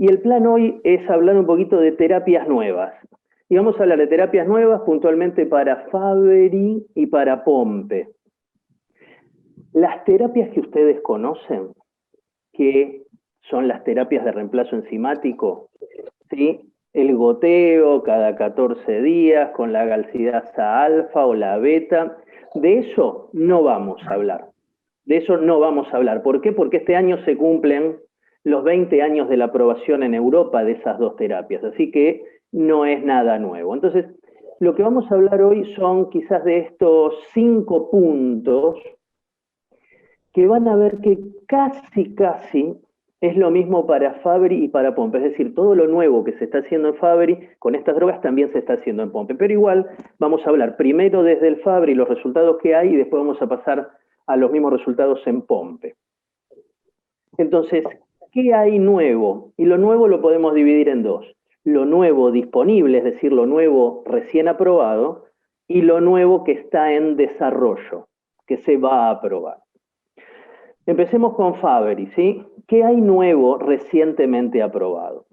Y el plan hoy es hablar un poquito de terapias nuevas. Y vamos a hablar de terapias nuevas puntualmente para Fabry y para Pompe. Las terapias que ustedes conocen, que son las terapias de reemplazo enzimático, ¿sí? El goteo cada 14 días con la galcidasa alfa o la beta, de eso no vamos a hablar. De eso no vamos a hablar. ¿Por qué? Porque este año se cumplen los 20 años de la aprobación en Europa de esas dos terapias, así que no es nada nuevo. Entonces, lo que vamos a hablar hoy son quizás de estos 5 puntos que van a ver que casi es lo mismo para Fabry y para Pompe. Es decir, todo lo nuevo que se está haciendo en Fabry con estas drogas también se está haciendo en Pompe. Pero igual vamos a hablar primero desde el Fabry, los resultados que hay, y después vamos a pasar a los mismos resultados en Pompe. Entonces, ¿qué hay nuevo? Y lo nuevo lo podemos dividir en dos. Lo nuevo disponible, es decir, lo nuevo recién aprobado, y lo nuevo que está en desarrollo, que se va a aprobar. Empecemos con Fabry, ¿sí? ¿Qué hay nuevo recientemente aprobado?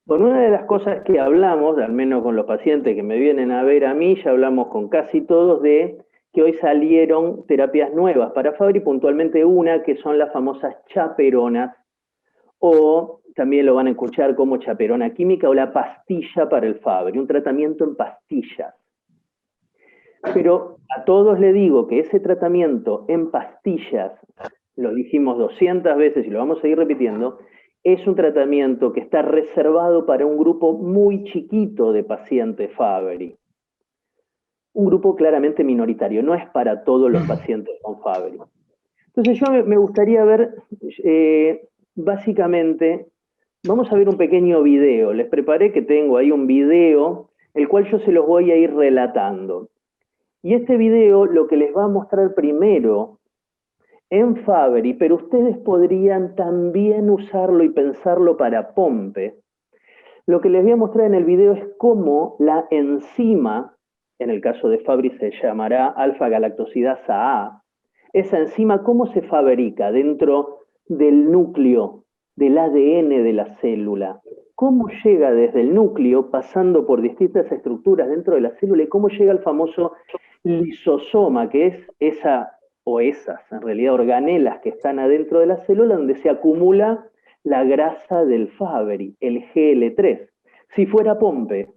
Bueno, una de las cosas que hablamos, al menos con los pacientes que me vienen a ver a mí, ya hablamos con casi todos de que hoy salieron terapias nuevas para Fabry, puntualmente una que son las famosas chaperonas, o también lo van a escuchar como chaperona química o la pastilla para el Fabry, un tratamiento en pastillas. Pero a todos les digo que ese tratamiento en pastillas, lo dijimos 200 veces y lo vamos a seguir repitiendo, es un tratamiento que está reservado para un grupo muy chiquito de pacientes Fabry. Un grupo claramente minoritario, no es para todos los pacientes con Fabry. Entonces yo me gustaría ver, básicamente, vamos a ver un pequeño video. Les preparé que tengo ahí un video, el cual yo se los voy a ir relatando. Y este video lo que les va a mostrar primero en Fabry, pero ustedes podrían también usarlo y pensarlo para Pompe. Lo que les voy a mostrar en el video es cómo la enzima, en el caso de Fabry se llamará alfa-galactosidasa A, esa enzima cómo se fabrica dentro del núcleo, del ADN de la célula, cómo llega desde el núcleo, pasando por distintas estructuras dentro de la célula, y cómo llega al famoso lisosoma, que es esa, o esas, en realidad, organelas que están adentro de la célula, donde se acumula la grasa del Fabry, el GL3. Si fuera Pompe,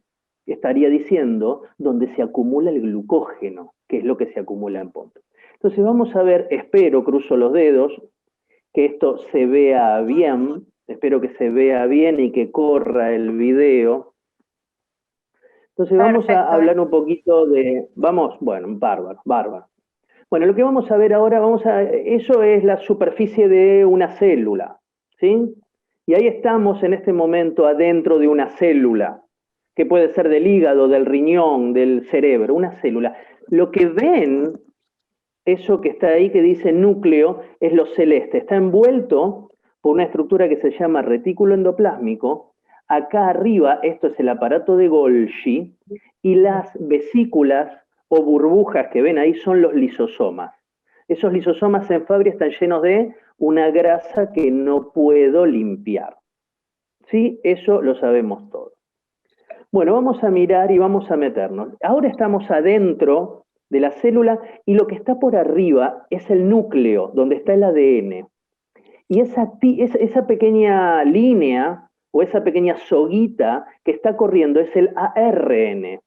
estaría diciendo donde se acumula el glucógeno, que es lo que se acumula en Pompe. Entonces vamos a ver, espero, cruzo los dedos, que esto se vea bien, espero que se vea bien y que corra el video. Entonces vamos a hablar un poquito de, bueno, bárbaro. Bueno, lo que vamos a ver ahora, eso es la superficie de una célula, ¿sí? Y ahí estamos en este momento adentro de una célula, que puede ser del hígado, del riñón, del cerebro, una célula. Lo que ven, eso que está ahí que dice núcleo, es lo celeste, está envuelto por una estructura que se llama retículo endoplásmico. Acá arriba, esto es el aparato de Golgi, y las vesículas o burbujas que ven ahí son los lisosomas. Esos lisosomas en Fabry están llenos de una grasa que no puedo limpiar. ¿Sí? Eso lo sabemos todos. Bueno, vamos a mirar y vamos a meternos. Ahora estamos adentro de la célula y lo que está por arriba es el núcleo, donde está el ADN. Y esa pequeña línea o esa pequeña soguita que está corriendo es el ARN.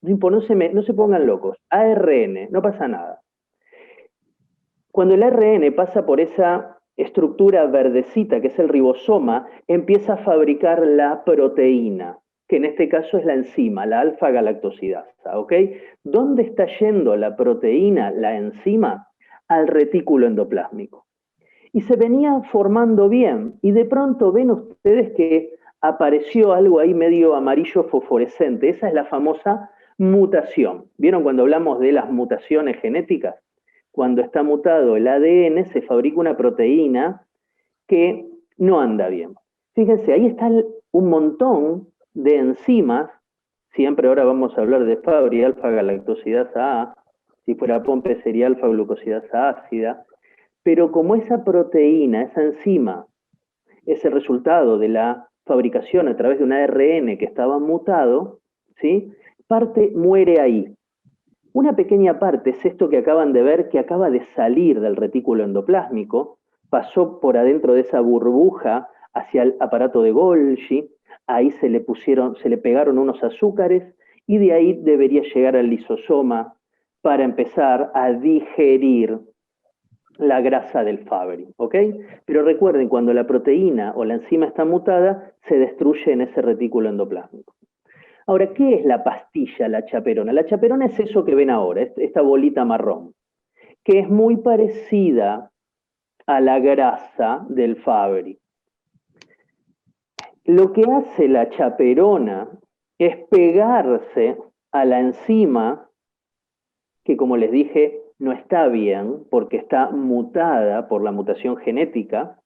No se pongan locos. ARN, no pasa nada. Cuando el ARN pasa por esa estructura verdecita, que es el ribosoma, empieza a fabricar la proteína, que en este caso es la enzima, la alfa-galactosidasa, ¿ok? ¿Dónde está yendo la proteína, la enzima? Al retículo endoplásmico. Y se venía formando bien, y de pronto ven ustedes que apareció algo ahí medio amarillo fosforescente. Esa es la famosa mutación. ¿Vieron cuando hablamos de las mutaciones genéticas? Cuando está mutado el ADN, se fabrica una proteína que no anda bien. Fíjense, ahí está un montón de enzimas. Siempre ahora vamos a hablar de Fabry, alfa-galactosidasa A. Si fuera Pompe sería alfa-glucosidasa ácida. Pero como esa proteína, esa enzima, es el resultado de la fabricación a través de un ARN que estaba mutado, ¿sí? Parte muere ahí. Una pequeña parte es esto que acaban de ver, que acaba de salir del retículo endoplásmico, pasó por adentro de esa burbuja hacia el aparato de Golgi, ahí se le pegaron unos azúcares y de ahí debería llegar al lisosoma para empezar a digerir la grasa del Fabry, ¿ok? Pero recuerden, cuando la proteína o la enzima está mutada, se destruye en ese retículo endoplásmico. Ahora, ¿qué es la pastilla, la chaperona? La chaperona es eso que ven ahora, esta bolita marrón, que es muy parecida a la grasa del Fabry. Lo que hace la chaperona es pegarse a la enzima, que como les dije, no está bien, porque está mutada por la mutación genética,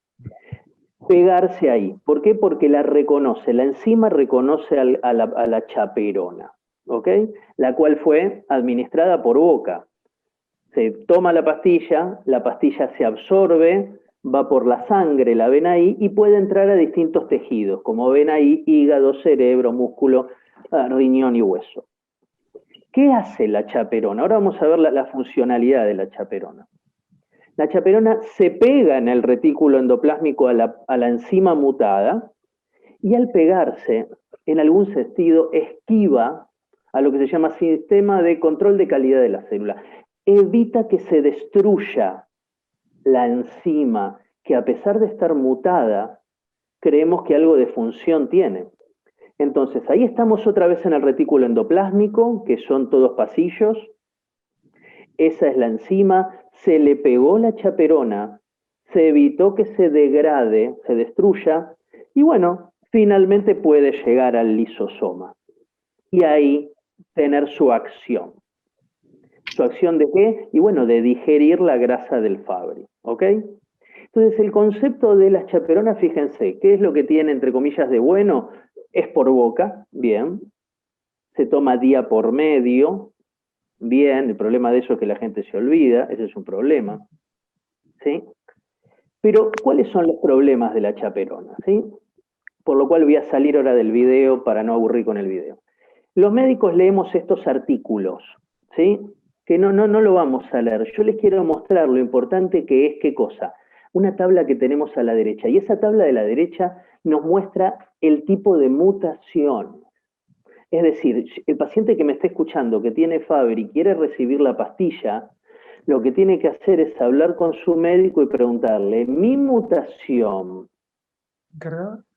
pegarse ahí. ¿Por qué? Porque la reconoce, la enzima reconoce a la chaperona, ¿ok? La cual fue administrada por boca. Se toma la pastilla se absorbe, va por la sangre, la ven ahí, y puede entrar a distintos tejidos, como ven ahí, hígado, cerebro, músculo, riñón y hueso. ¿Qué hace la chaperona? Ahora vamos a ver la funcionalidad de la chaperona. La chaperona se pega en el retículo endoplásmico a la enzima mutada y al pegarse, en algún sentido, esquiva a lo que se llama sistema de control de calidad de la célula. Evita que se destruya la enzima, que a pesar de estar mutada, creemos que algo de función tiene. Entonces, ahí estamos otra vez en el retículo endoplásmico, que son todos pasillos. Esa es la enzima, se le pegó la chaperona, se evitó que se degrade, se destruya, y bueno, finalmente puede llegar al lisosoma. Y ahí tener su acción. ¿Su acción de qué? Y bueno, de digerir la grasa del Fabry, ¿ok? Entonces, el concepto de las chaperonas, fíjense, ¿qué es lo que tiene, entre comillas, de bueno? Es por boca, bien. Se toma día por medio, bien. El problema de eso es que la gente se olvida, ese es un problema, ¿sí? Pero, ¿cuáles son los problemas de la chaperona, sí? Por lo cual voy a salir ahora del video para no aburrir con el video. Los médicos leemos estos artículos, ¿sí? Que no lo vamos a leer. Yo les quiero mostrar lo importante que es, ¿qué cosa? Una tabla que tenemos a la derecha. Y esa tabla de la derecha nos muestra el tipo de mutación. Es decir, el paciente que me está escuchando, que tiene Fabry y quiere recibir la pastilla, lo que tiene que hacer es hablar con su médico y preguntarle, ¿mi mutación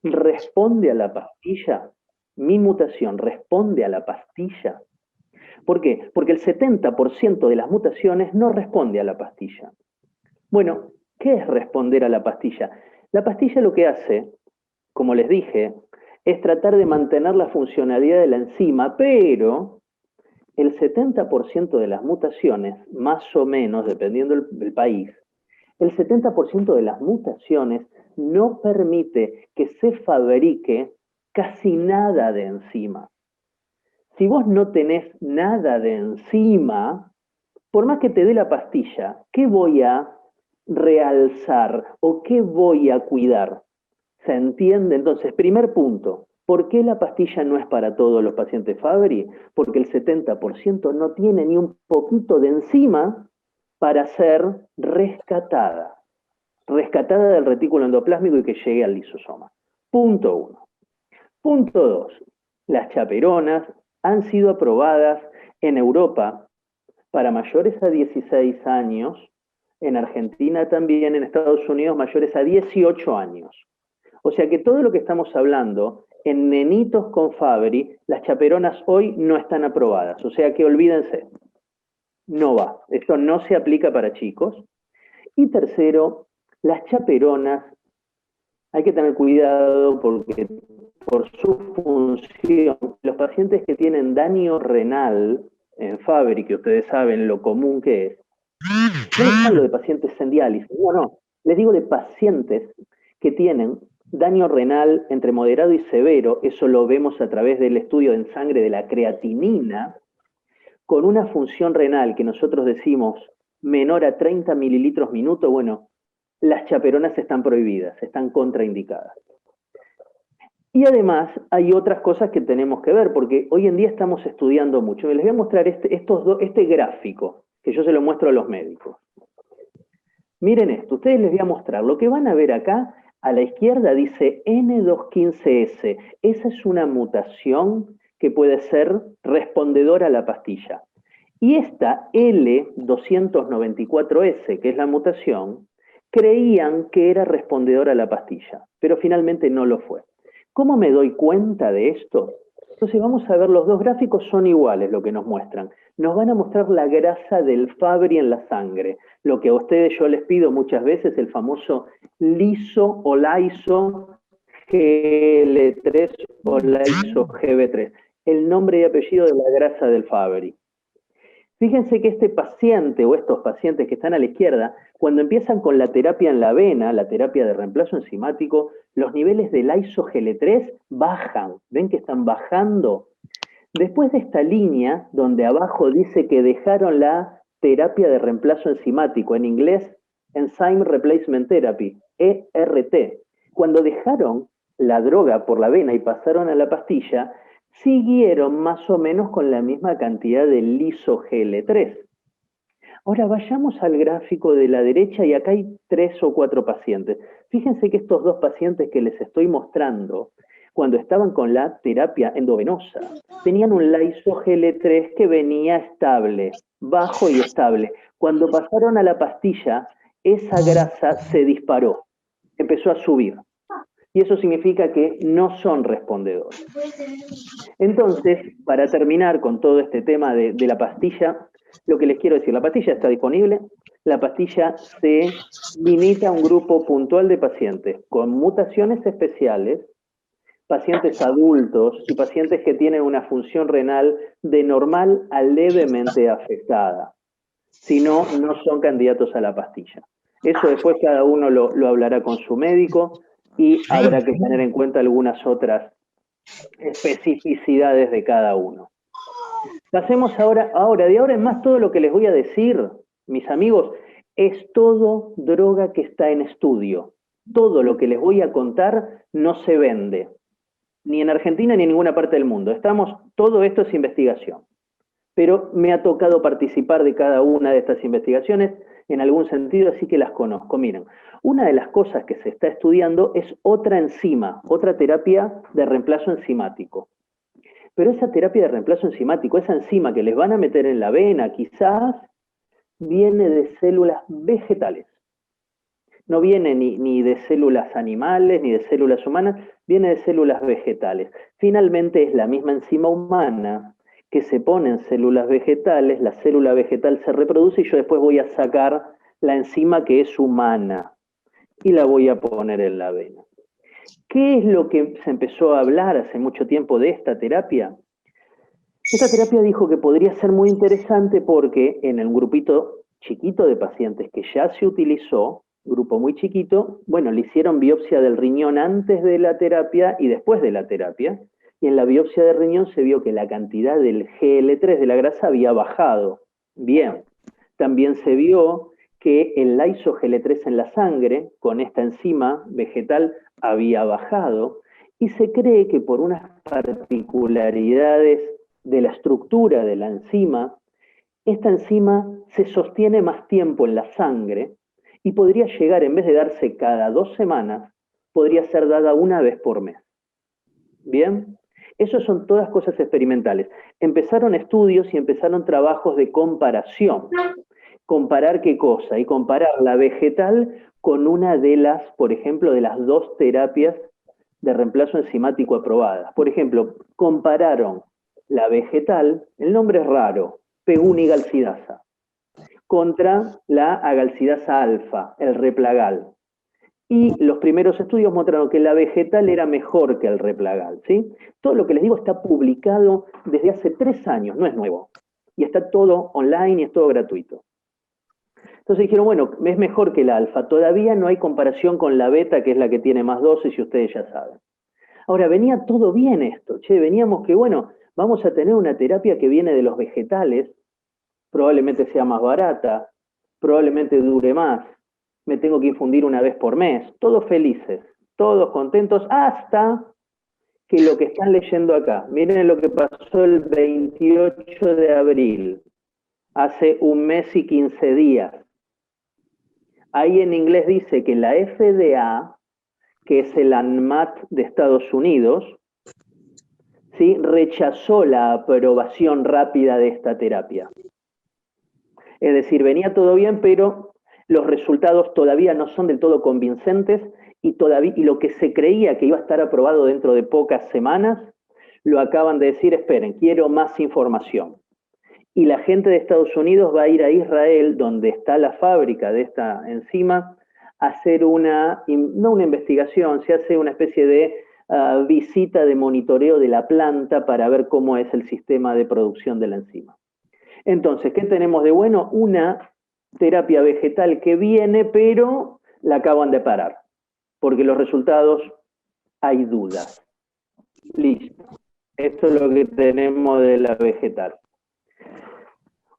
responde a la pastilla? ¿Mi mutación responde a la pastilla? ¿Por qué? Porque el 70% de las mutaciones no responde a la pastilla. Bueno, ¿qué es responder a la pastilla? La pastilla lo que hace, como les dije, es tratar de mantener la funcionalidad de la enzima, pero el 70% de las mutaciones, más o menos, dependiendo del país, el 70% de las mutaciones no permite que se fabrique casi nada de enzima. Si vos no tenés nada de enzima, por más que te dé la pastilla, ¿qué voy a realzar o qué voy a cuidar? ¿Se entiende? Entonces, primer punto, ¿por qué la pastilla no es para todos los pacientes Fabry? Porque el 70% no tiene ni un poquito de enzima para ser rescatada del retículo endoplásmico y que llegue al lisosoma. Punto 1. Punto 2. Las chaperonas han sido aprobadas en Europa para mayores a 16 años, en Argentina también, en Estados Unidos mayores a 18 años. O sea que todo lo que estamos hablando, en nenitos con Fabry, las chaperonas hoy no están aprobadas. O sea que olvídense, no va. Esto no se aplica para chicos. Y tercero, las chaperonas, hay que tener cuidado porque por su función, los pacientes que tienen daño renal en Fabry, que ustedes saben lo común que es, no les hablo de pacientes en diálisis, no, les digo de pacientes que tienen daño renal entre moderado y severo, eso lo vemos a través del estudio en sangre de la creatinina, con una función renal que nosotros decimos menor a 30 mililitros minuto, bueno, las chaperonas están prohibidas, están contraindicadas. Y además hay otras cosas que tenemos que ver, porque hoy en día estamos estudiando mucho. Les voy a mostrar este gráfico, que yo se lo muestro a los médicos. Miren esto, ustedes les voy a mostrar. Lo que van a ver acá, a la izquierda dice N215S. Esa es una mutación que puede ser respondedora a la pastilla. Y esta L294S, que es la mutación, creían que era respondedora a la pastilla, pero finalmente no lo fue. ¿Cómo me doy cuenta de esto? Entonces vamos a ver, los dos gráficos son iguales lo que nos muestran. Nos van a mostrar la grasa del Fabry en la sangre. Lo que a ustedes yo les pido muchas veces, el famoso liso o lyso GL3 o lyso GB3. El nombre y apellido de la grasa del Fabry. Fíjense que este paciente o estos pacientes que están a la izquierda, cuando empiezan con la terapia en la vena, la terapia de reemplazo enzimático, los niveles del lyso-Gl3 bajan. ¿Ven que están bajando? Después de esta línea, donde abajo dice que dejaron la terapia de reemplazo enzimático, en inglés, Enzyme Replacement Therapy, ERT, cuando dejaron la droga por la vena y pasaron a la pastilla, siguieron más o menos con la misma cantidad de liso-Gl3. Ahora vayamos al gráfico de la derecha y acá hay 3 o 4 pacientes. Fíjense que estos dos pacientes que les estoy mostrando, cuando estaban con la terapia endovenosa, tenían un lyso-Gl3 que venía estable, bajo y estable. Cuando pasaron a la pastilla, esa grasa se disparó, empezó a subir. Y eso significa que no son respondedores. Entonces, para terminar con todo este tema de la pastilla, lo que les quiero decir, la pastilla está disponible, la pastilla se limita a un grupo puntual de pacientes con mutaciones especiales, pacientes adultos y pacientes que tienen una función renal de normal a levemente afectada. Si no, no son candidatos a la pastilla. Eso después cada uno lo hablará con su médico y habrá que tener en cuenta algunas otras especificidades de cada uno. Pasemos de ahora en más todo lo que les voy a decir, mis amigos, es todo droga que está en estudio. Todo lo que les voy a contar no se vende, ni en Argentina ni en ninguna parte del mundo. Todo esto es investigación. Pero me ha tocado participar de cada una de estas investigaciones en algún sentido, así que las conozco. Miren, una de las cosas que se está estudiando es otra enzima, otra terapia de reemplazo enzimático. Pero esa terapia de reemplazo enzimático, esa enzima que les van a meter en la vena, quizás, viene de células vegetales. No viene ni de células animales, ni de células humanas, viene de células vegetales. Finalmente es la misma enzima humana que se pone en células vegetales, la célula vegetal se reproduce y yo después voy a sacar la enzima que es humana y la voy a poner en la vena. ¿Qué es lo que se empezó a hablar hace mucho tiempo de esta terapia? Esta terapia dijo que podría ser muy interesante porque en el grupito chiquito de pacientes que ya se utilizó, grupo muy chiquito, bueno, le hicieron biopsia del riñón antes de la terapia y después de la terapia, y en la biopsia de riñón se vio que la cantidad del GL3 de la grasa había bajado. Bien, también se vio que el lyso-Gl3 en la sangre, con esta enzima vegetal, había bajado, y se cree que por unas particularidades de la estructura de la enzima, esta enzima se sostiene más tiempo en la sangre y podría llegar, en vez de darse cada 2 semanas, podría ser dada una vez por mes. ¿Bien? Esas son todas cosas experimentales. Empezaron estudios y empezaron trabajos de comparación. ¿Comparar qué cosa? Y comparar la vegetal con una de las, por ejemplo, de las 2 terapias de reemplazo enzimático aprobadas. Por ejemplo, compararon la vegetal, el nombre es raro, pegunigalsidasa, contra la agalsidasa alfa, el replagal. Y los primeros estudios mostraron que la vegetal era mejor que el replagal, ¿sí? Todo lo que les digo está publicado desde hace 3 años, no es nuevo. Y está todo online y es todo gratuito. Entonces dijeron, bueno, es mejor que la alfa. Todavía no hay comparación con la beta, que es la que tiene más dosis, y ustedes ya saben. Ahora, venía todo bien esto, veníamos que, bueno, vamos a tener una terapia que viene de los vegetales, probablemente sea más barata, probablemente dure más. me tengo que infundir una vez por mes. Todos felices, todos contentos, hasta que lo que están leyendo acá, miren lo que pasó el 28 de abril, hace un mes y 15 días. Ahí en inglés dice que la FDA, que es el ANMAT de Estados Unidos, ¿sí?, rechazó la aprobación rápida de esta terapia. Es decir, venía todo bien, pero los resultados todavía no son del todo convincentes y lo que se creía que iba a estar aprobado dentro de pocas semanas, lo acaban de decir, esperen, quiero más información. Y la gente de Estados Unidos va a ir a Israel, donde está la fábrica de esta enzima, a hacer no una investigación, se hace una especie de visita de monitoreo de la planta para ver cómo es el sistema de producción de la enzima. Entonces, ¿qué tenemos de bueno? Una terapia vegetal que viene, pero la acaban de parar, porque los resultados hay dudas. Listo. Esto es lo que tenemos de la vegetal.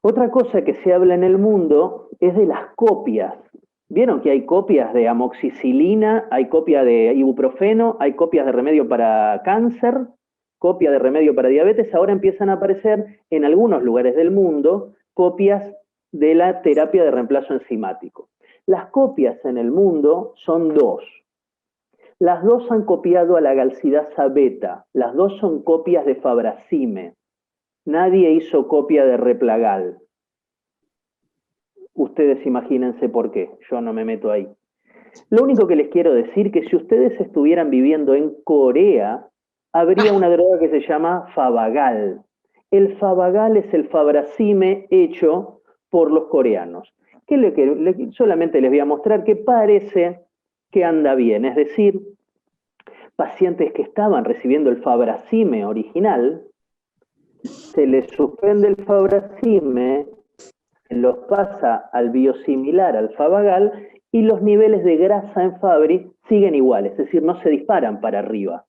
Otra cosa que se habla en el mundo es de las copias. ¿Vieron que hay copias de amoxicilina, hay copias de ibuprofeno, hay copias de remedio para cáncer, copia de remedio para diabetes? Ahora empiezan a aparecer en algunos lugares del mundo copias de la terapia de reemplazo enzimático. Las copias en el mundo son dos. Las dos han copiado a la galsidasa beta, las dos son copias de Fabracime. Nadie hizo copia de Replagal. Ustedes imagínense por qué, yo no me meto ahí. Lo único que les quiero decir es que si ustedes estuvieran viviendo en Corea, habría una droga que se llama Fabagal. El Fabagal es el Fabracime hecho por los coreanos. Solamente les voy a mostrar que parece que anda bien, es decir, pacientes que estaban recibiendo el Fabracime original, se les suspende el Fabracime, los pasa al biosimilar, al Fabagal, y los niveles de grasa en Fabry siguen iguales, es decir, no se disparan para arriba.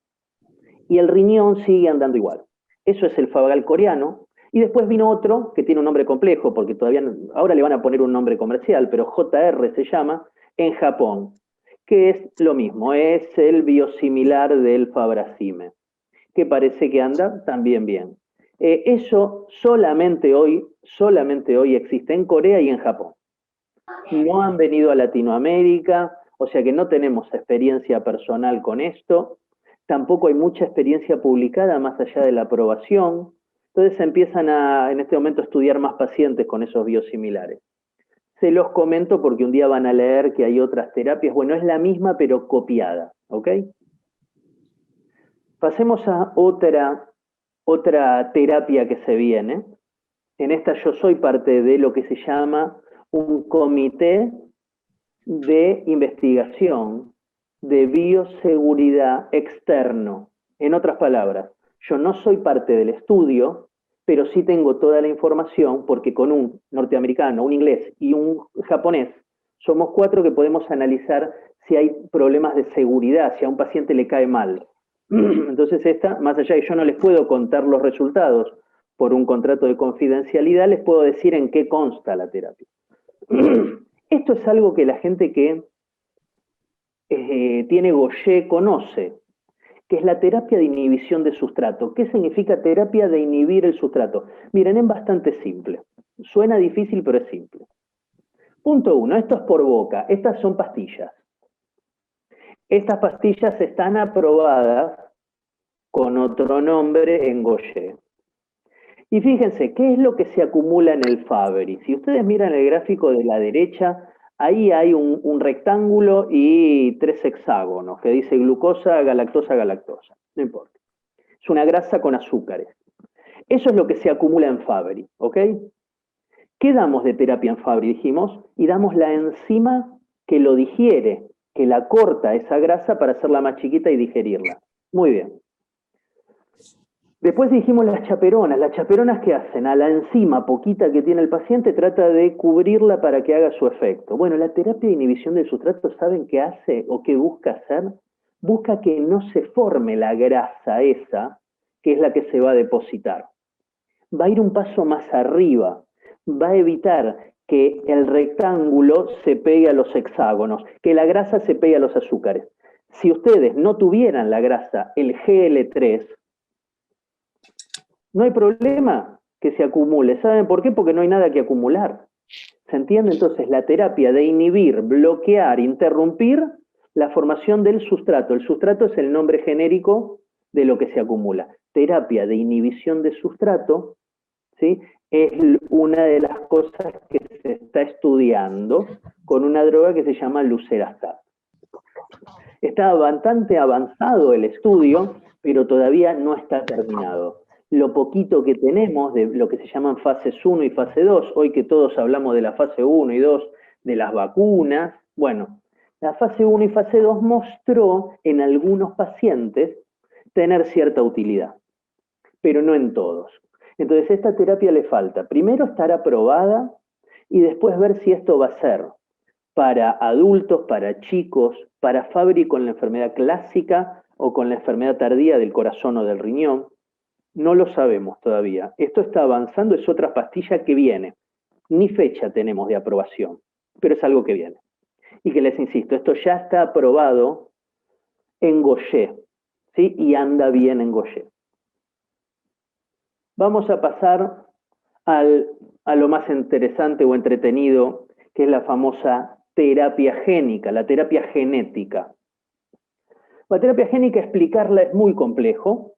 Y el riñón sigue andando igual. Eso es el Fabagal coreano. Y después vino otro que tiene un nombre complejo, porque todavía ahora le van a poner un nombre comercial, pero JR se llama, en Japón, que es lo mismo, es el biosimilar del Fabracime, que parece que anda también bien. Eso solamente hoy existe en Corea y en Japón. No han venido a Latinoamérica, o sea que no tenemos experiencia personal con esto, tampoco hay mucha experiencia publicada más allá de la aprobación, entonces se empiezan en este momento a estudiar más pacientes con esos biosimilares. Se los comento porque un día van a leer que hay otras terapias, bueno, es la misma pero copiada, ¿ok? Pasemos a otra terapia que se viene. En esta yo soy parte de lo que se llama un comité de investigación de bioseguridad externo. En otras palabras, yo no soy parte del estudio, pero sí tengo toda la información porque con un norteamericano, un inglés y un japonés, somos 4 que podemos analizar si hay problemas de seguridad, si a un paciente le cae mal. Entonces más allá de que yo no les puedo contar los resultados por un contrato de confidencialidad, les puedo decir en qué consta la terapia. Esto es algo que la gente que tiene Gaucher conoce, que es la terapia de inhibición de sustrato. ¿Qué significa terapia de inhibir el sustrato? Miren, es bastante simple. Suena difícil, pero es simple. Punto 1, esto es por boca. Estas son pastillas. Estas pastillas están aprobadas con otro nombre en Gaucher. Y fíjense, ¿qué es lo que se acumula en el Fabry? Si ustedes miran el gráfico de la derecha, ahí hay un rectángulo y 3 hexágonos que dice glucosa, galactosa, galactosa. No importa. Es una grasa con azúcares. Eso es lo que se acumula en Fabry, ¿ok? ¿Qué damos de terapia en Fabry? Dijimos, y damos la enzima que lo digiere, que la corta esa grasa para hacerla más chiquita y digerirla. Muy bien. Después dijimos las chaperonas. ¿Las chaperonas qué hacen? A la enzima poquita que tiene el paciente trata de cubrirla para que haga su efecto. Bueno, la terapia de inhibición del sustrato, ¿saben qué hace o qué busca hacer? Busca que no se forme la grasa esa, que es la que se va a depositar. Va a ir un paso más arriba. Va a evitar que el rectángulo se pegue a los hexágonos, que la grasa se pegue a los azúcares. Si ustedes no tuvieran la grasa, el GL3, no hay problema que se acumule. ¿Saben por qué? Porque no hay nada que acumular. ¿Se entiende? Entonces, la terapia de inhibir, bloquear, interrumpir la formación del sustrato. El sustrato es el nombre genérico de lo que se acumula. Terapia de inhibición de sustrato, ¿sí?, es una de las cosas que se está estudiando con una droga que se llama Lucerastat. Está bastante avanzado el estudio, pero todavía no está terminado. Lo poquito que tenemos de lo que se llaman fases 1 y fase 2, hoy que todos hablamos de la fase 1 y 2 de las vacunas, bueno, la fase 1 y fase 2 mostró en algunos pacientes tener cierta utilidad, pero no en todos. Entonces, esta terapia le falta, primero estar aprobada y después ver si esto va a ser para adultos, para chicos, para Fabry con la enfermedad clásica o con la enfermedad tardía del corazón o del riñón. No lo sabemos todavía. Esto está avanzando, es otra pastilla que viene. Ni fecha tenemos de aprobación, pero es algo que viene. Y que les insisto, esto ya está aprobado en Gaucher, ¿sí? Y anda bien en Gaucher. Vamos a pasar a lo más interesante o entretenido, que es la famosa terapia génica, la terapia genética. La terapia génica, explicarla es muy complejo,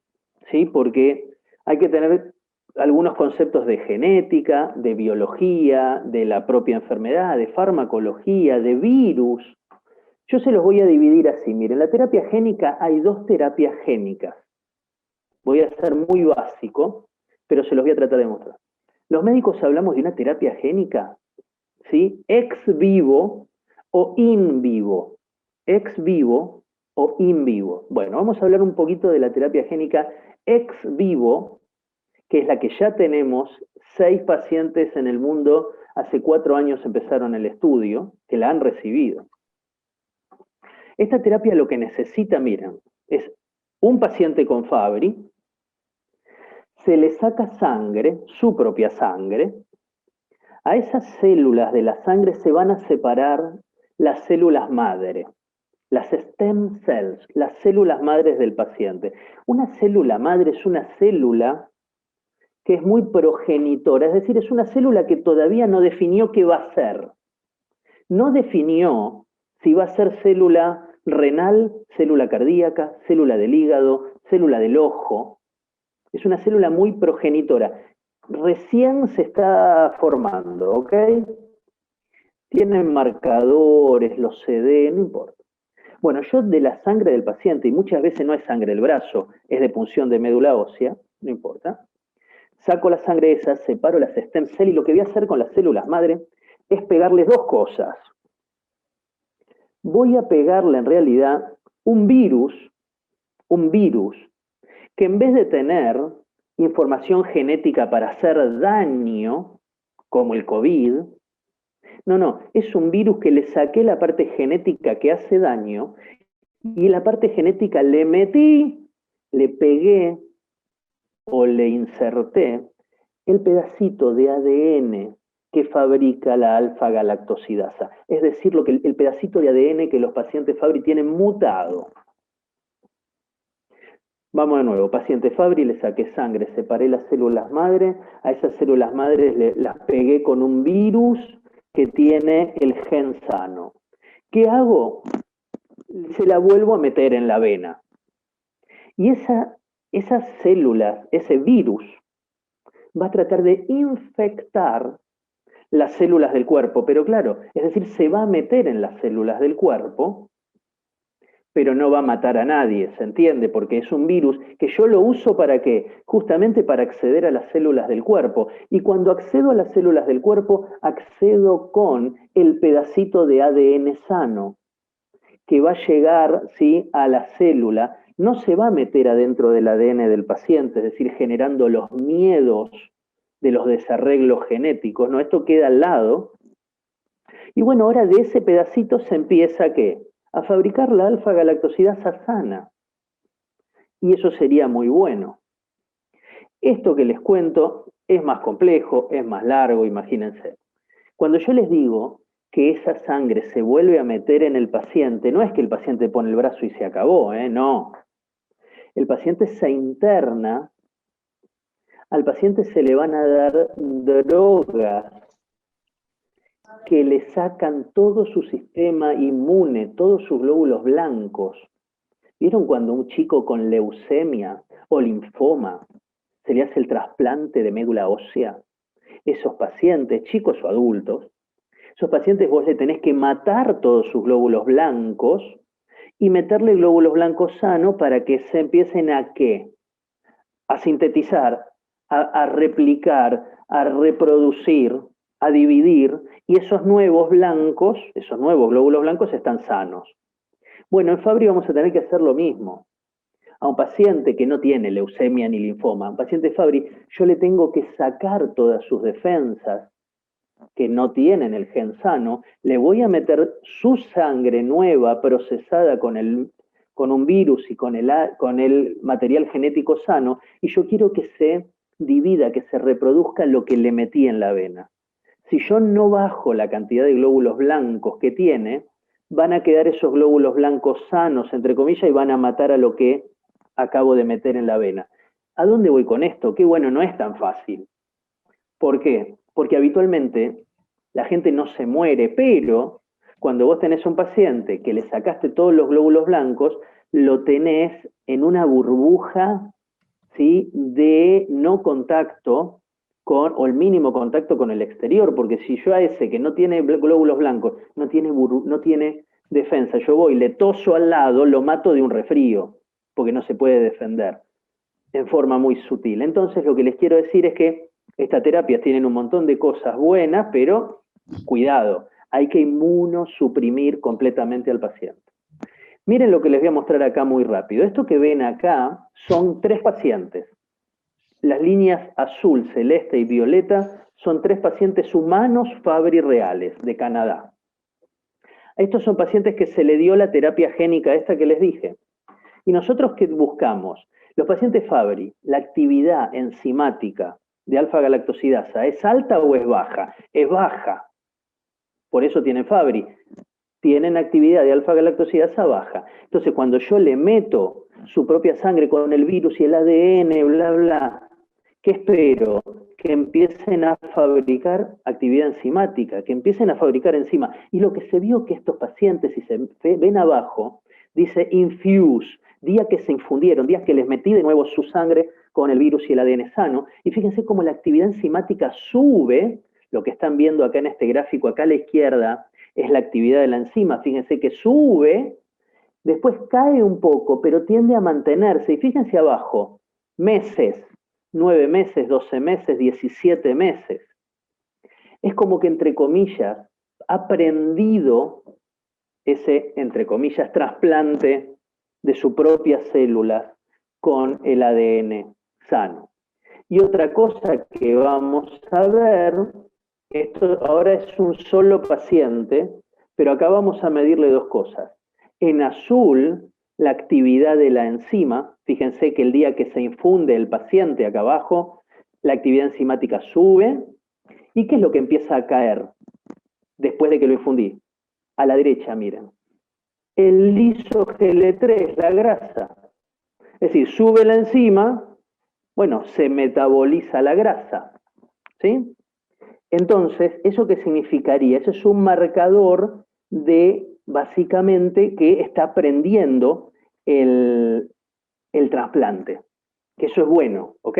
¿sí? Porque hay que tener algunos conceptos de genética, de biología, de la propia enfermedad, de farmacología, de virus. Yo se los voy a dividir así. Miren, la terapia génica, hay dos terapias génicas. Voy a ser muy básico, pero se los voy a tratar de mostrar. Los médicos hablamos de una terapia génica, ¿sí? Ex vivo o in vivo. Ex vivo o in vivo. Bueno, vamos a hablar un poquito de la terapia génica ex vivo, que es la que ya tenemos. 6 pacientes en el mundo, hace 4 años empezaron el estudio, que la han recibido. Esta terapia lo que necesita, miren, es un paciente con Fabry, se le saca sangre, su propia sangre, a esas células de la sangre se van a separar las células madre, las stem cells, las células madres del paciente. Una célula madre es una célula que es muy progenitora, es decir, es una célula que todavía no definió qué va a ser. No definió si va a ser célula renal, célula cardíaca, célula del hígado, célula del ojo. Es una célula muy progenitora. Recién se está formando, ¿ok? Tienen marcadores, los CD, no importa. Bueno, yo de la sangre del paciente, y muchas veces no es sangre del brazo, es de punción de médula ósea, no importa. Saco la sangre esa, separo las stem cells y lo que voy a hacer con las células madre es pegarles dos cosas. Voy a pegarle en realidad un virus, que en vez de tener información genética para hacer daño, como el COVID, no, es un virus que le saqué la parte genética que hace daño y la parte genética le metí, le pegué o le inserté el pedacito de ADN que fabrica la alfa-galactosidasa, es decir, el pedacito de ADN que los pacientes Fabry tienen mutado. Vamos de nuevo, paciente Fabry, le saqué sangre, separé las células madre, a esas células madres las pegué con un virus que tiene el gen sano. ¿Qué hago? Se la vuelvo a meter en la vena. Y esas células, ese virus, va a tratar de infectar las células del cuerpo, pero claro, es decir, se va a meter en las células del cuerpo, pero no va a matar a nadie, ¿se entiende? Porque es un virus que yo lo uso ¿para qué? Justamente para acceder a las células del cuerpo. Y cuando accedo a las células del cuerpo, accedo con el pedacito de ADN sano, que va a llegar, ¿sí?, a la célula. No se va a meter adentro del ADN del paciente, es decir, generando los miedos de los desarreglos genéticos, ¿no? Esto queda al lado. Y bueno, ahora de ese pedacito se empieza, ¿qué? A fabricar la alfa-galactosidasa sana. Y eso sería muy bueno. Esto que les cuento es más complejo, es más largo, imagínense. Cuando yo les digo que esa sangre se vuelve a meter en el paciente, no es que el paciente pone el brazo y se acabó, no. El paciente se interna, al paciente se le van a dar drogas que le sacan todo su sistema inmune, todos sus glóbulos blancos. ¿Vieron cuando un chico con leucemia o linfoma se le hace el trasplante de médula ósea? Esos pacientes, chicos o adultos, esos pacientes vos le tenés que matar todos sus glóbulos blancos y meterle glóbulos blancos sanos para que se empiecen a ¿qué? A sintetizar, a replicar, a reproducir, a dividir, y esos nuevos blancos, esos nuevos glóbulos blancos están sanos. Bueno, en Fabry vamos a tener que hacer lo mismo. A un paciente que no tiene leucemia ni linfoma, a un paciente Fabry, yo le tengo que sacar todas sus defensas que no tienen el gen sano, le voy a meter su sangre nueva procesada con un virus y con el material genético sano, y yo quiero que se divida, que se reproduzca lo que le metí en la vena. Si yo no bajo la cantidad de glóbulos blancos que tiene, van a quedar esos glóbulos blancos sanos, entre comillas, y van a matar a lo que acabo de meter en la vena. ¿A dónde voy con esto? Que bueno, no es tan fácil. ¿Por qué? Porque habitualmente la gente no se muere, pero cuando vos tenés un paciente que le sacaste todos los glóbulos blancos, lo tenés en una burbuja, ¿sí?, de no contacto o el mínimo contacto con el exterior, porque si yo a ese que no tiene glóbulos blancos, no tiene defensa, yo voy, le toso al lado, lo mato de un resfrío, porque no se puede defender en forma muy sutil. Entonces lo que les quiero decir es que estas terapias tienen un montón de cosas buenas, pero cuidado, hay que inmunosuprimir completamente al paciente. Miren lo que les voy a mostrar acá muy rápido. Esto que ven acá son 3 pacientes. Las líneas azul, celeste y violeta son 3 pacientes humanos Fabry reales de Canadá. Estos son pacientes que se le dio la terapia génica esta que les dije. ¿Y nosotros qué buscamos? Los pacientes Fabry, la actividad enzimática de alfa-galactosidasa, ¿es alta o es baja? Es baja. Por eso tienen Fabry. Tienen actividad de alfa-galactosidasa baja. Entonces, cuando yo le meto su propia sangre con el virus y el ADN, bla, bla, ¿qué espero? Que empiecen a fabricar actividad enzimática, que empiecen a fabricar enzima. Y lo que se vio que estos pacientes, si se ven abajo, dice infuse, días que se infundieron, días que les metí de nuevo su sangre con el virus y el ADN sano. Y fíjense cómo la actividad enzimática sube, lo que están viendo acá en este gráfico, acá a la izquierda, es la actividad de la enzima. Fíjense que sube, después cae un poco, pero tiende a mantenerse. Y fíjense abajo, meses, 9 meses, 12 meses, 17 meses. Es como que, entre comillas, ha prendido ese, entre comillas, trasplante de sus propias células con el ADN sano. Y otra cosa que vamos a ver, esto ahora es un solo paciente, pero acá vamos a medirle 2 cosas. En azul, la actividad de la enzima, fíjense que el día que se infunde el paciente acá abajo, la actividad enzimática sube. ¿Y qué es lo que empieza a caer después de que lo infundí? A la derecha, miren. El liso-GL3, la grasa. Es decir, sube la enzima, bueno, se metaboliza la grasa, ¿sí? Entonces, ¿eso qué significaría? Eso es un marcador de, básicamente, que está prendiendo el trasplante. Que eso es bueno, ¿ok?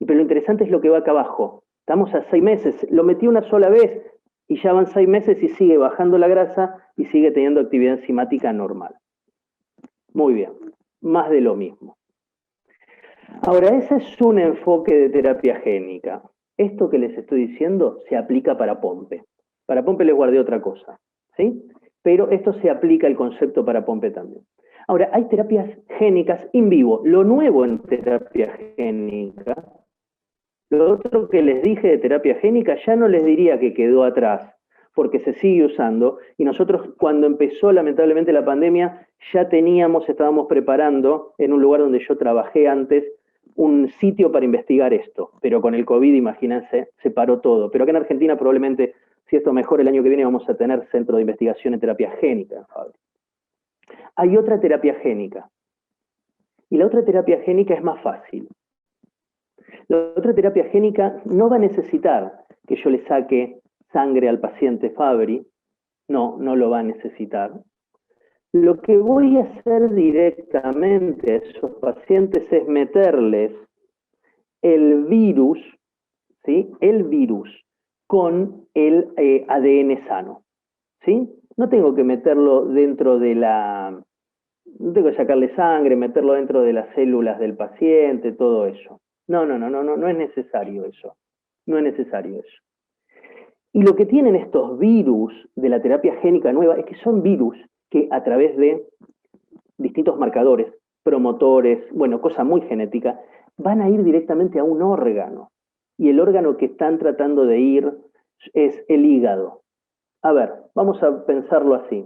Pero lo interesante es lo que va acá abajo. Estamos a 6 meses. Lo metí una sola vez y ya van 6 meses y sigue bajando la grasa y sigue teniendo actividad enzimática normal. Muy bien. Más de lo mismo. Ahora, ese es un enfoque de terapia génica. Esto que les estoy diciendo se aplica para Pompe. Para Pompe les guardé otra cosa, ¿sí? Pero esto se aplica el concepto para Pompe también. Ahora, hay terapias génicas in vivo. Lo nuevo en terapia génica, lo otro que les dije de terapia génica, ya no les diría que quedó atrás, porque se sigue usando, y nosotros cuando empezó lamentablemente la pandemia, ya estábamos preparando en un lugar donde yo trabajé antes, un sitio para investigar esto, pero con el COVID, imagínense, se paró todo. Pero acá en Argentina probablemente Si esto mejora el año que viene, vamos a tener centro de investigación en terapia génica en Fabry. Hay otra terapia génica. Y la otra terapia génica es más fácil. La otra terapia génica no va a necesitar que yo le saque sangre al paciente Fabry. No, no lo va a necesitar. Lo que voy a hacer directamente a esos pacientes es meterles el virus, ¿sí? El virus con el ADN sano, ¿sí? No tengo que meterlo dentro de la... No tengo que sacarle sangre, meterlo dentro de las células del paciente, todo eso. No es necesario eso. No es necesario eso. Y lo que tienen estos virus de la terapia génica nueva es que son virus que a través de distintos marcadores, promotores, bueno, cosa muy genética, van a ir directamente a un órgano. Y el órgano que están tratando de ir es el hígado. A ver, vamos a pensarlo así.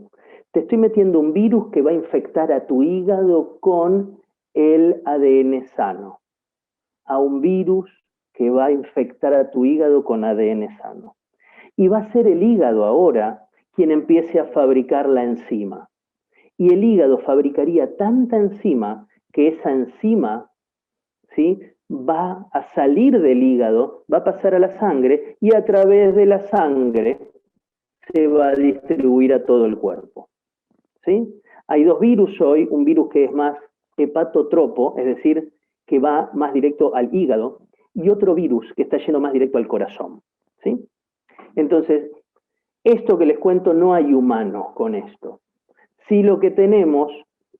Te estoy metiendo un virus que va a infectar a tu hígado con el ADN sano. A un virus que va a infectar a tu hígado con ADN sano. Y va a ser el hígado ahora quien empiece a fabricar la enzima. Y el hígado fabricaría tanta enzima que esa enzima, ¿sí?, va a salir del hígado, va a pasar a la sangre y a través de la sangre se va a distribuir a todo el cuerpo. ¿Sí? Hay dos virus hoy, un virus que es más hepatotropo, es decir, que va más directo al hígado, y otro virus que está yendo más directo al corazón. ¿Sí? Entonces, esto que les cuento, no hay humanos con esto. Sí, lo que tenemos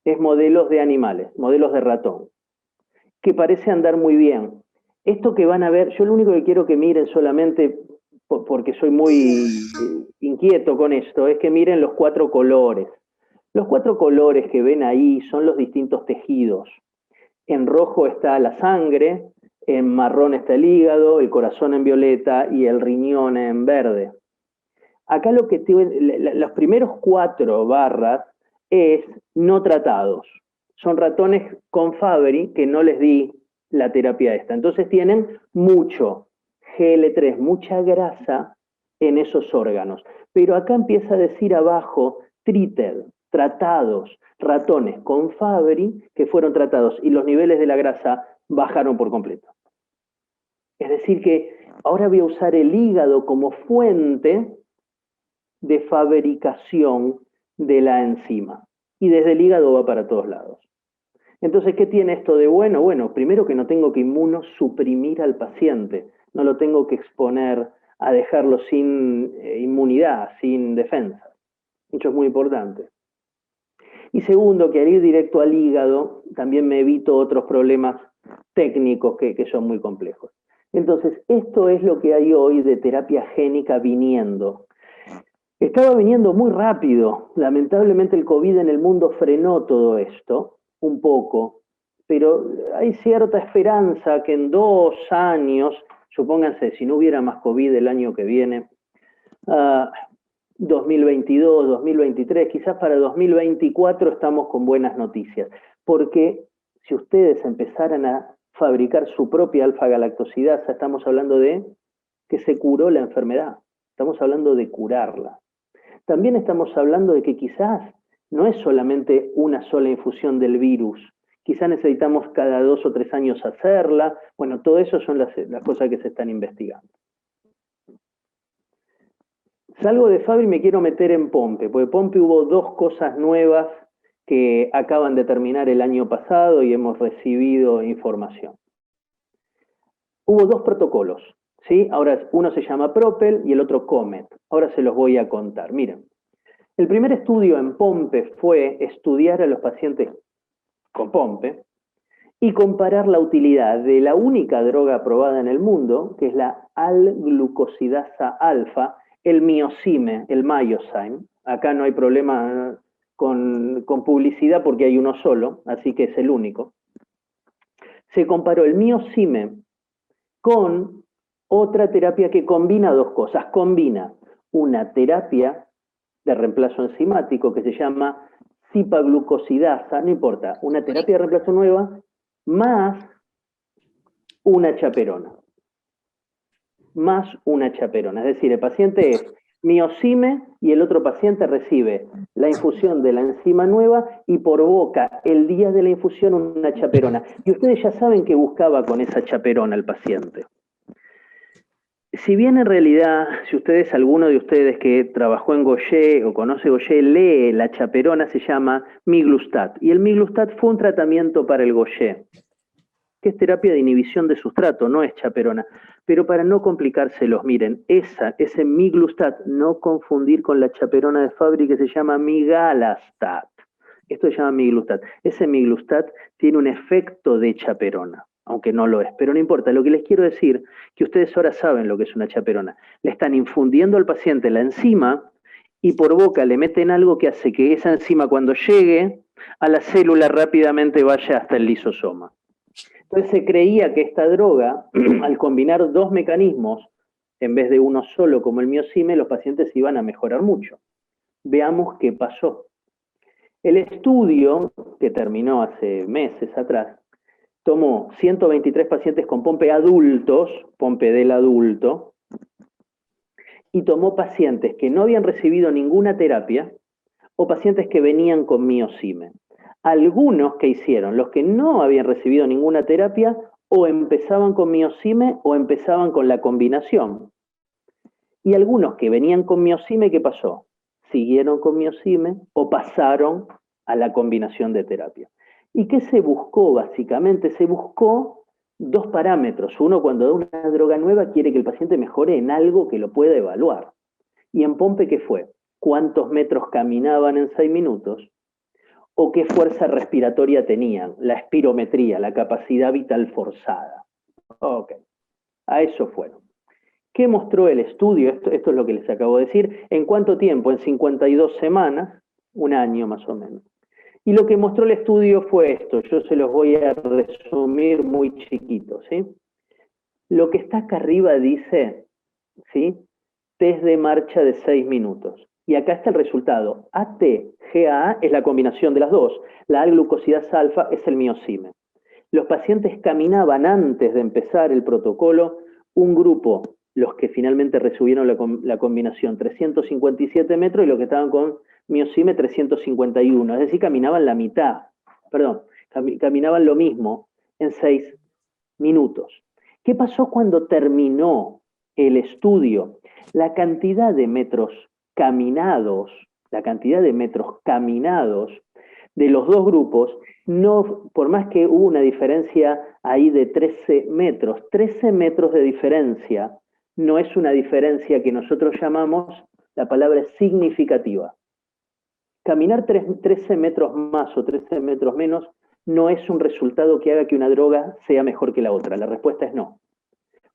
es modelos de animales, modelos de ratón, que parece andar muy bien. Esto que van a ver, yo lo único que quiero que miren solamente, porque soy muy inquieto con esto, es que miren los 4 colores. Los 4 colores que ven ahí son los distintos tejidos. En rojo está la sangre, en marrón está el hígado, el corazón en violeta y el riñón en verde. Acá lo que tienen, los primeros 4 barras es no tratados. Son ratones con Fabry que no les di la terapia esta. Entonces tienen mucho GL3, mucha grasa en esos órganos. Pero acá empieza a decir abajo, treated, tratados, ratones con Fabry que fueron tratados y los niveles de la grasa bajaron por completo. Es decir que ahora voy a usar el hígado como fuente de fabricación de la enzima. Y desde el hígado va para todos lados. Entonces, ¿qué tiene esto de bueno? Bueno, primero que no tengo que inmunosuprimir al paciente, no lo tengo que exponer a dejarlo sin inmunidad, sin defensa. Eso es muy importante. Y segundo, que al ir directo al hígado, también me evito otros problemas técnicos que son muy complejos. Entonces, esto es lo que hay hoy de terapia génica viniendo. Estaba viniendo muy rápido. Lamentablemente el COVID en el mundo frenó todo esto, un poco, pero hay cierta esperanza que en 2 años, supónganse, si no hubiera más COVID el año que viene, 2022, 2023, quizás para 2024 estamos con buenas noticias, porque si ustedes empezaran a fabricar su propia alfa-galactosidasa, estamos hablando de que se curó la enfermedad, estamos hablando de curarla. También estamos hablando de que quizás no es solamente una sola infusión del virus, quizás necesitamos cada 2 o 3 años hacerla. Bueno, todo eso son las cosas que se están investigando. Salgo de Fabry y me quiero meter en Pompe, porque Pompe hubo 2 cosas nuevas que acaban de terminar el año pasado y hemos recibido información. Hubo 2 protocolos, ¿sí? Ahora uno se llama Propel y el otro Comet. Ahora se los voy a contar. Miren, el primer estudio en Pompe fue estudiar a los pacientes con Pompe y comparar la utilidad de la única droga aprobada en el mundo, que es la L-glucosidasa alfa, el miocime, el Myozyme. Acá no hay problema con publicidad porque hay uno solo, así que es el único. Se comparó el miocime con otra terapia que combina 2 cosas. Combina una terapia de reemplazo enzimático que se llama cipaglucosidasa, no importa, una terapia de reemplazo nueva, más una chaperona. Más una chaperona. Es decir, el paciente es miocime y el otro paciente recibe la infusión de la enzima nueva y por boca el día de la infusión una chaperona. Y ustedes ya saben qué buscaba con esa chaperona el paciente. Si bien en realidad, si ustedes, alguno de ustedes que trabajó en Gaucher o conoce Gaucher, lee la chaperona, se llama miglustat. Y el miglustat fue un tratamiento para el Gaucher, que es terapia de inhibición de sustrato, no es chaperona. Pero para no complicárselos, miren, ese miglustat, no confundir con la chaperona de Fabry que se llama migalastat. Esto se llama miglustat. Ese miglustat tiene un efecto de chaperona, aunque no lo es, pero no importa. Lo que les quiero decir, que ustedes ahora saben lo que es una chaperona. Le están infundiendo al paciente la enzima y por boca le meten algo que hace que esa enzima cuando llegue a la célula rápidamente vaya hasta el lisosoma. Entonces se creía que esta droga, al combinar dos mecanismos, en vez de uno solo como el miocime, los pacientes iban a mejorar mucho. Veamos qué pasó. El estudio, que terminó hace meses atrás, tomó 123 pacientes con POMPE adultos, POMPE del adulto, y tomó pacientes que no habían recibido ninguna terapia o pacientes que venían con miocime. Algunos que hicieron, los que no habían recibido ninguna terapia, o empezaban con miocime o empezaban con la combinación. Y algunos que venían con miocime, ¿qué pasó? Siguieron con miocime o pasaron a la combinación de terapia. ¿Y qué se buscó básicamente? Se buscó dos parámetros. Uno, cuando da una droga nueva, quiere que el paciente mejore en algo que lo pueda evaluar. ¿Y en POMPE qué fue? ¿Cuántos metros caminaban en 6 minutos? ¿O qué fuerza respiratoria tenían? La espirometría, la capacidad vital forzada. Ok, a eso fueron. ¿Qué mostró el estudio? Esto es lo que les acabo de decir. ¿En cuánto tiempo? En 52 semanas, un año más o menos. Y lo que mostró el estudio fue esto. Yo se los voy a resumir muy chiquito, ¿sí? Lo que está acá arriba dice, ¿sí? Test de marcha de 6 minutos. Y acá está el resultado. AT-GAA es la combinación de las dos. La A-glucosidasa alfa es el miocime. Los pacientes caminaban antes de empezar el protocolo. Un grupo, los que finalmente recibieron la combinación, 357 metros, y los que estaban con miocime, 351. Es decir, caminaban la mitad. Perdón, caminaban lo mismo en 6 minutos. ¿Qué pasó cuando terminó el estudio? La cantidad de metros caminados de los dos grupos, no, por más que hubo una diferencia ahí de 13 metros de diferencia, no es una diferencia que nosotros llamamos, la palabra es significativa. Caminar 13 metros más o 13 metros menos no es un resultado que haga que una droga sea mejor que la otra. La respuesta es no.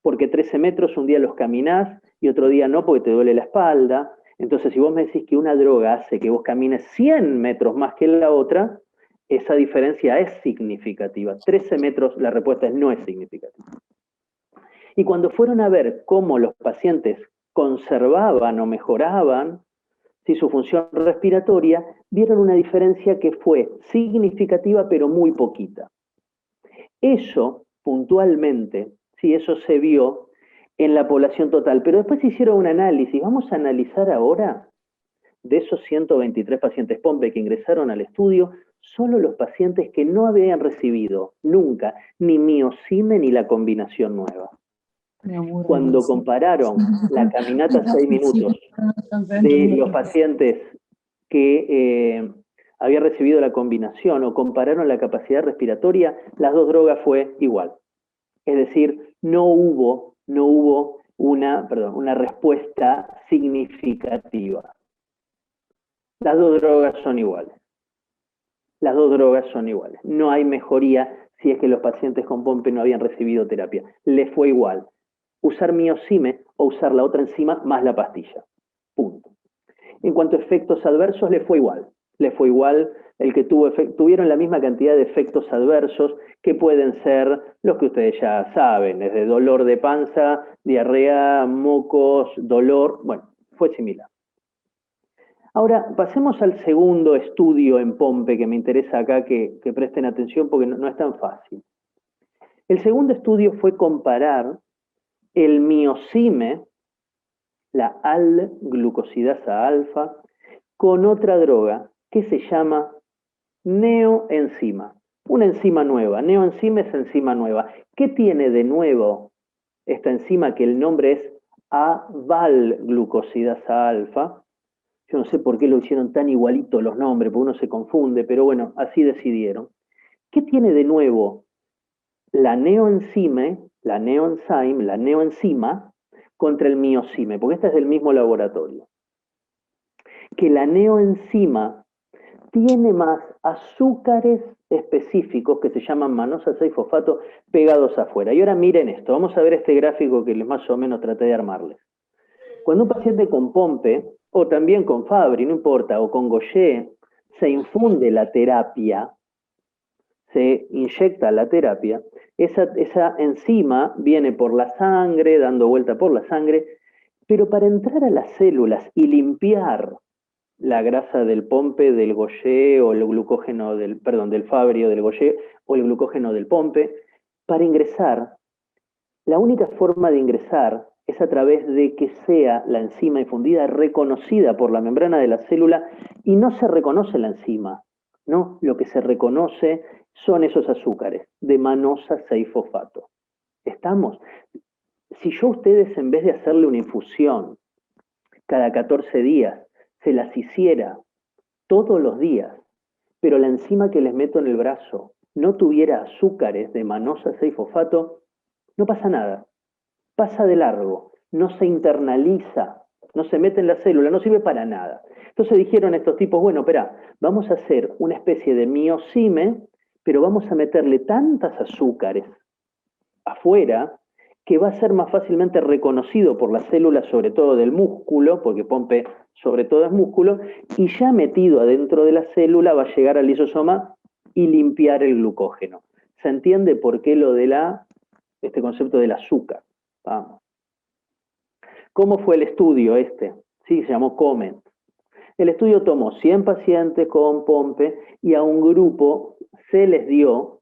Porque 13 metros un día los caminás y otro día no porque te duele la espalda. Entonces, si vos me decís que una droga hace que vos camines 100 metros más que la otra, esa diferencia es significativa. 13 metros, la respuesta es no es significativa. Y cuando fueron a ver cómo los pacientes conservaban o mejoraban su función respiratoria, vieron una diferencia que fue significativa pero muy poquita. Eso, puntualmente, eso se vio en la población total, pero después hicieron un análisis. Vamos a analizar ahora, de esos 123 pacientes POMPE que ingresaron al estudio, solo los pacientes que no habían recibido nunca ni miocime ni la combinación nueva. Cuando compararon la caminata 6 minutos de los pacientes que habían recibido la combinación o compararon la capacidad respiratoria, las dos drogas fue igual. Es decir, no hubo una respuesta significativa. Las dos drogas son iguales. Las dos drogas son iguales. No hay mejoría si es que los pacientes con POMPE no habían recibido terapia. Les fue igual usar miocime o usar la otra enzima más la pastilla. Punto. En cuanto a efectos adversos, le fue igual. Le fue igual el que tuvieron la misma cantidad de efectos adversos que pueden ser los que ustedes ya saben, desde dolor de panza, diarrea, mocos, dolor, bueno, fue similar. Ahora, pasemos al segundo estudio en POMPE que me interesa acá que presten atención porque no es tan fácil. El segundo estudio fue comparar el miocime la L-glucosidasa alfa, con otra droga que se llama neoenzima. Una enzima nueva. Neoenzima es enzima nueva. ¿Qué tiene de nuevo esta enzima que el nombre es aval-glucosidasa alfa? Yo no sé por qué lo hicieron tan igualito los nombres, porque uno se confunde, pero bueno, así decidieron. ¿Qué tiene de nuevo la neoenzima contra el miocime? Porque esta es del mismo laboratorio. Que la neoenzima tiene más azúcares específicos que se llaman manosa 6-fosfato pegados afuera. Y ahora miren esto, vamos a ver este gráfico que más o menos traté de armarles. Cuando un paciente con POMPE, o también con Fabry, no importa, o con Gaucher, se infunde la terapia, se inyecta la terapia, esa enzima viene por la sangre, dando vuelta por la sangre, pero para entrar a las células y limpiar la grasa del POMPE, del Gaucher, o el glucógeno del Fabry o del Gaucher, o el glucógeno del POMPE, para ingresar, la única forma de ingresar es a través de que sea la enzima infundida reconocida por la membrana de la célula, y no se reconoce la enzima, ¿no? Lo que se reconoce son esos azúcares de manosa 6-fosfato. ¿Estamos? Si yo a ustedes, en vez de hacerle una infusión cada 14 días, se las hiciera todos los días, pero la enzima que les meto en el brazo no tuviera azúcares de manosa 6-fosfato, no pasa nada. Pasa de largo, no se internaliza, no se mete en la célula, no sirve para nada. Entonces dijeron estos tipos, bueno, espera, vamos a hacer una especie de miocime, pero vamos a meterle tantas azúcares afuera que va a ser más fácilmente reconocido por las células, sobre todo del músculo, porque POMPE sobre todo es músculo, y ya metido adentro de la célula va a llegar al lisosoma y limpiar el glucógeno. ¿Se entiende por qué lo de este concepto del azúcar? Vamos. ¿Cómo fue el estudio este? Sí, se llamó COMET. El estudio tomó 100 pacientes con POMPE y a un grupo se les dio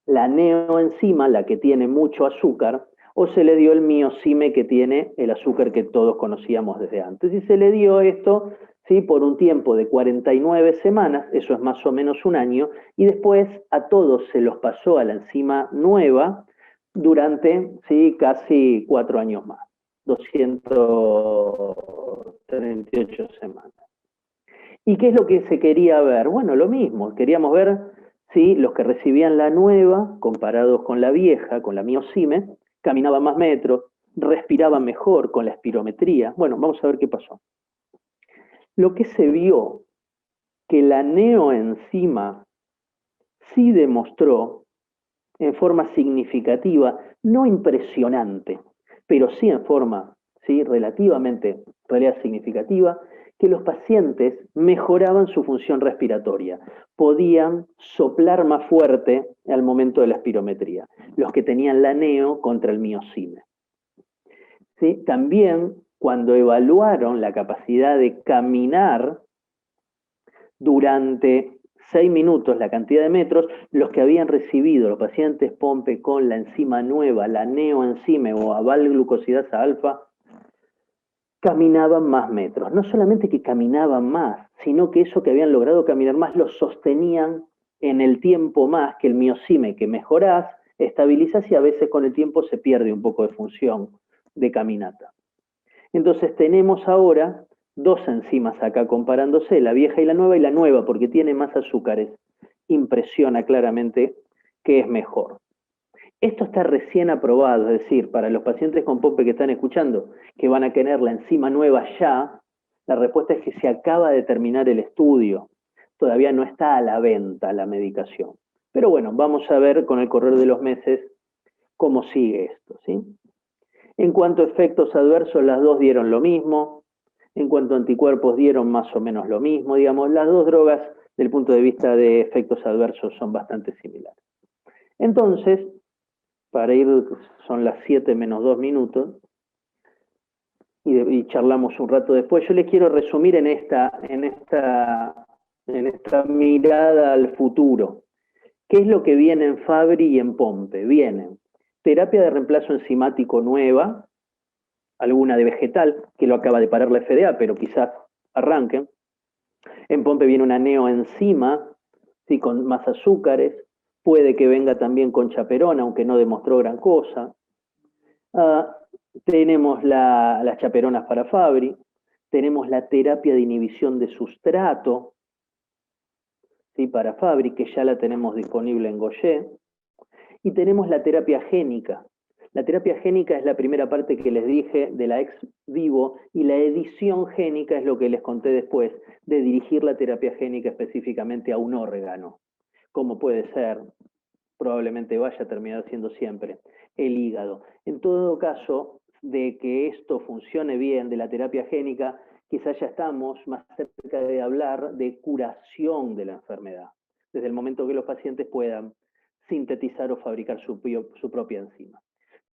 la neoenzima, la que tiene mucho azúcar, o se le dio el miocime, que tiene el azúcar que todos conocíamos desde antes. Y se le dio esto, ¿sí?, por un tiempo de 49 semanas, eso es más o menos un año, y después a todos se los pasó a la enzima nueva durante, ¿sí?, casi 4 años más, 238 semanas. ¿Y qué es lo que se quería ver? Bueno, lo mismo, queríamos ver si los que recibían la nueva, comparados con la vieja, con la miocime, caminaban más metros, respiraban mejor con la espirometría. Bueno, vamos a ver qué pasó. Lo que se vio, que la neoenzima sí demostró en forma significativa, no impresionante, pero sí en forma, ¿sí?, relativamente significativa, que los pacientes mejoraban su función respiratoria, podían soplar más fuerte al momento de la espirometría, los que tenían la neo contra el miocime. ¿Sí? También, cuando evaluaron la capacidad de caminar durante 6 minutos, la cantidad de metros, los que habían recibido, los pacientes POMPE con la enzima nueva, la neoenzima o aval-glucosidasa alfa, caminaban más metros. No solamente que caminaban más, sino que eso que habían logrado caminar más lo sostenían en el tiempo más que el miocime, que mejorás, estabilizás y a veces con el tiempo se pierde un poco de función de caminata. Entonces tenemos ahora 2 enzimas acá comparándose, la vieja y la nueva porque tiene más azúcares, impresiona claramente que es mejor. Esto está recién aprobado, es decir, para los pacientes con POMPE que están escuchando, que van a tener la enzima nueva ya, la respuesta es que se acaba de terminar el estudio. Todavía no está a la venta la medicación. Pero bueno, vamos a ver con el correr de los meses cómo sigue esto, ¿sí? En cuanto a efectos adversos, las dos dieron lo mismo. En cuanto a anticuerpos, dieron más o menos lo mismo. Digamos, las dos drogas, desde el punto de vista de efectos adversos, son bastante similares. Entonces, para ir, son las 7 menos 2 minutos, y charlamos un rato después. Yo les quiero resumir en esta mirada al futuro. ¿Qué es lo que viene en Fabry y en POMPE? Vienen terapia de reemplazo enzimático nueva, alguna de vegetal, que lo acaba de parar la FDA, pero quizás arranque. En Pompe viene una neoenzima, ¿sí? Con más azúcares. Puede que venga también con chaperona, aunque no demostró gran cosa. Tenemos las chaperonas para Fabry. Tenemos la terapia de inhibición de sustrato, ¿sí? Para Fabry, que ya la tenemos disponible en Gaucher. Y tenemos la terapia génica. La terapia génica es la primera parte que les dije de la ex vivo, y la edición génica es lo que les conté después, de dirigir la terapia génica específicamente a un órgano, como puede ser, probablemente vaya a terminar siendo siempre, el hígado. En todo caso, de que esto funcione bien, de la terapia génica, quizás ya estamos más cerca de hablar de curación de la enfermedad, desde el momento que los pacientes puedan sintetizar o fabricar su propia enzima.